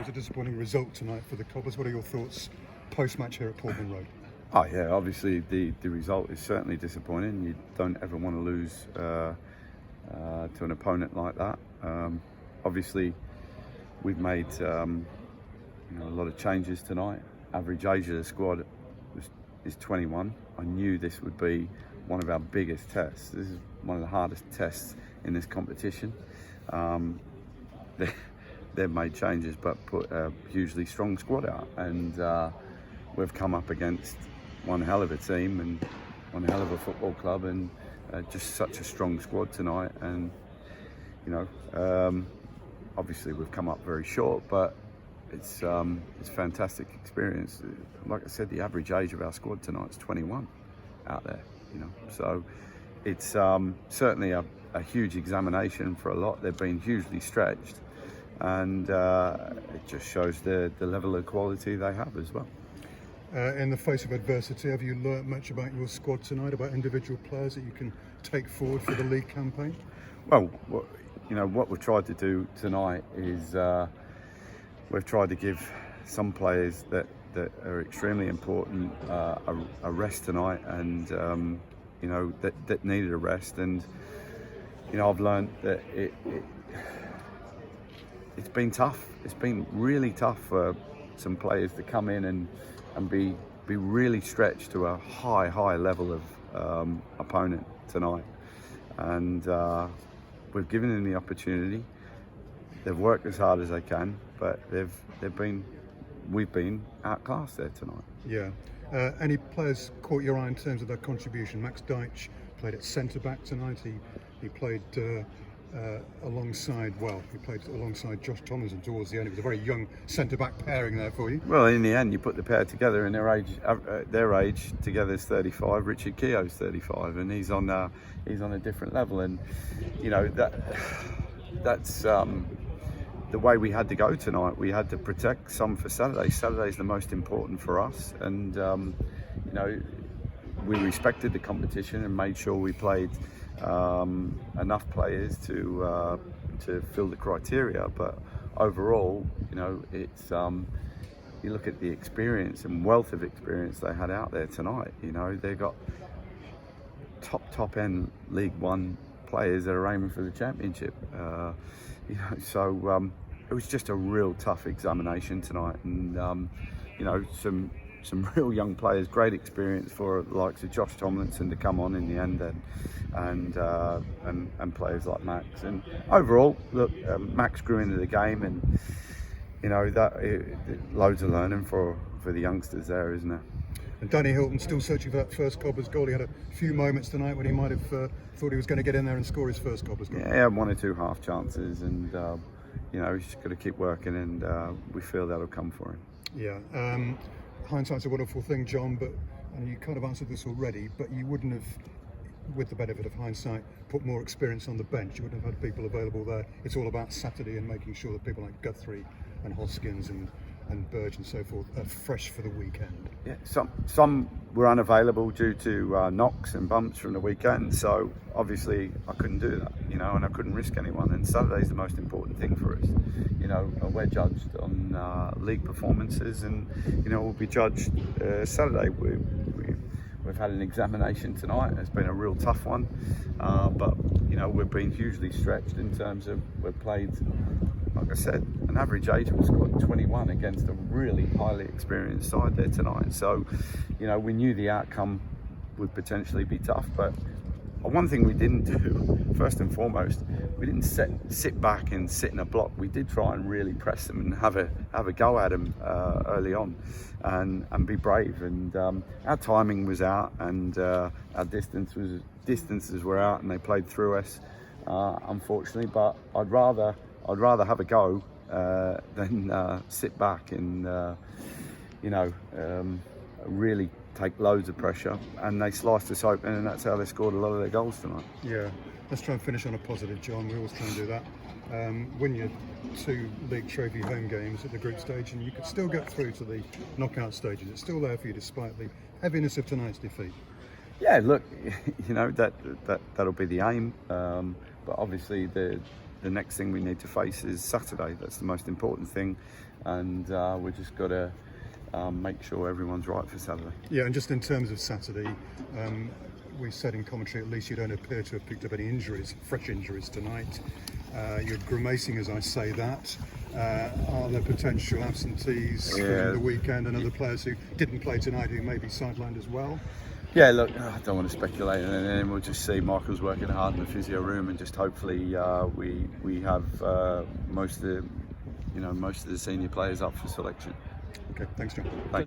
was a disappointing result tonight for the Cobblers. What are your thoughts post-match here at Portman Road? Oh yeah, obviously the result is certainly disappointing. You don't ever want to lose to an opponent like that. Obviously, we've made a lot of changes tonight. Average age of the squad is 21. I knew this would be one of our biggest tests. This is one of the hardest tests in this competition. They've made changes but put a hugely strong squad out, and we've come up against one hell of a team and one hell of a football club, and just such a strong squad tonight. And obviously we've come up very short, but it's a fantastic experience. Like I said, the average age of our squad tonight is 21 out there, so it's certainly a huge examination for a lot. They've been hugely stretched, and it just shows the level of quality they have as well. In the face of adversity, have you learnt much about your squad tonight, about individual players that you can take forward for the league campaign? Well, what we've tried to do tonight is we've tried to give some players that are extremely important a rest tonight, and that needed a rest. And I've learned that it's been tough. It's been really tough for some players to come in and be really stretched to a high level of opponent tonight. And we've given them the opportunity. They've worked as hard as they can, but we've been outclassed there tonight. Yeah. Any players caught your eye in terms of their contribution? Max Deitch played at centre back tonight. He played alongside Josh Tomlinson towards the end. It was a very young centre back pairing there for you. Well, in the end, you put the pair together, and their age together is 35. Richard Keogh's 35, and he's on a different level. And that's the way we had to go tonight. We had to protect some for Saturday. Saturday's the most important for us, and we respected the competition and made sure we played enough players to fill the criteria. But overall, it's you look at the experience and wealth of experience they had out there tonight. They got top end League One players that are aiming for the championship. So it was just a real tough examination tonight, and some real young players, great experience for the likes of Josh Tomlinson to come on in the end, and players like Max. And overall, look, Max grew into the game, and loads of learning for the youngsters there, isn't there? And Danny Hilton still searching for that first Cobblers goal. He had a few moments tonight when he might have thought he was going to get in there and score his first Cobblers goal. Yeah, he had one or two half chances, and he's just got to keep working, and we feel that'll come for him. Yeah. Hindsight's a wonderful thing, John, and you kind of answered this already, but you wouldn't have, with the benefit of hindsight, put more experience on the bench. You wouldn't have had people available there. It's all about Saturday and making sure that people like Guthrie and Hoskins and Burge and so forth are fresh for the weekend. Yeah, some were unavailable due to knocks and bumps from the weekend, so obviously I couldn't do that, and I couldn't risk anyone. And Saturday's the most important thing for us. We're judged on league performances, and we'll be judged Saturday. We've had an examination tonight. It's been a real tough one, but we've been hugely stretched in terms of we've played, like I said, an average age of the squad 21 against a really highly experienced side there tonight. So, we knew the outcome would potentially be tough, but one thing we didn't do, first and foremost, we didn't sit back and sit in a block. We did try and really press them and have a go at them early on, and be brave. And our timing was out, and our distances were out, and they played through us, unfortunately. But I'd rather have a go than sit back and really take loads of pressure. And they sliced us open, and that's how they scored a lot of their goals tonight. Yeah, let's try and finish on a positive, John. We always try and do that. Win your 2 league trophy home games at the group stage, and you could still get through to the knockout stages. It's still there for you despite the heaviness of tonight's defeat. Yeah, look, that'll be the aim. But obviously the next thing we need to face is Saturday. That's the most important thing. and we just got to make sure everyone's right for Saturday. Yeah, and just in terms of Saturday, we said in commentary at least you don't appear to have picked up any injuries, fresh injuries tonight. You're grimacing as I say that. Are there potential absentees from the weekend and other players who didn't play tonight who may be sidelined as well? Yeah, look, I don't want to speculate on anything. We'll just see. Michael's working hard in the physio room, and just hopefully we have most of the senior players up for selection. Okay, thanks, Jon. Thanks.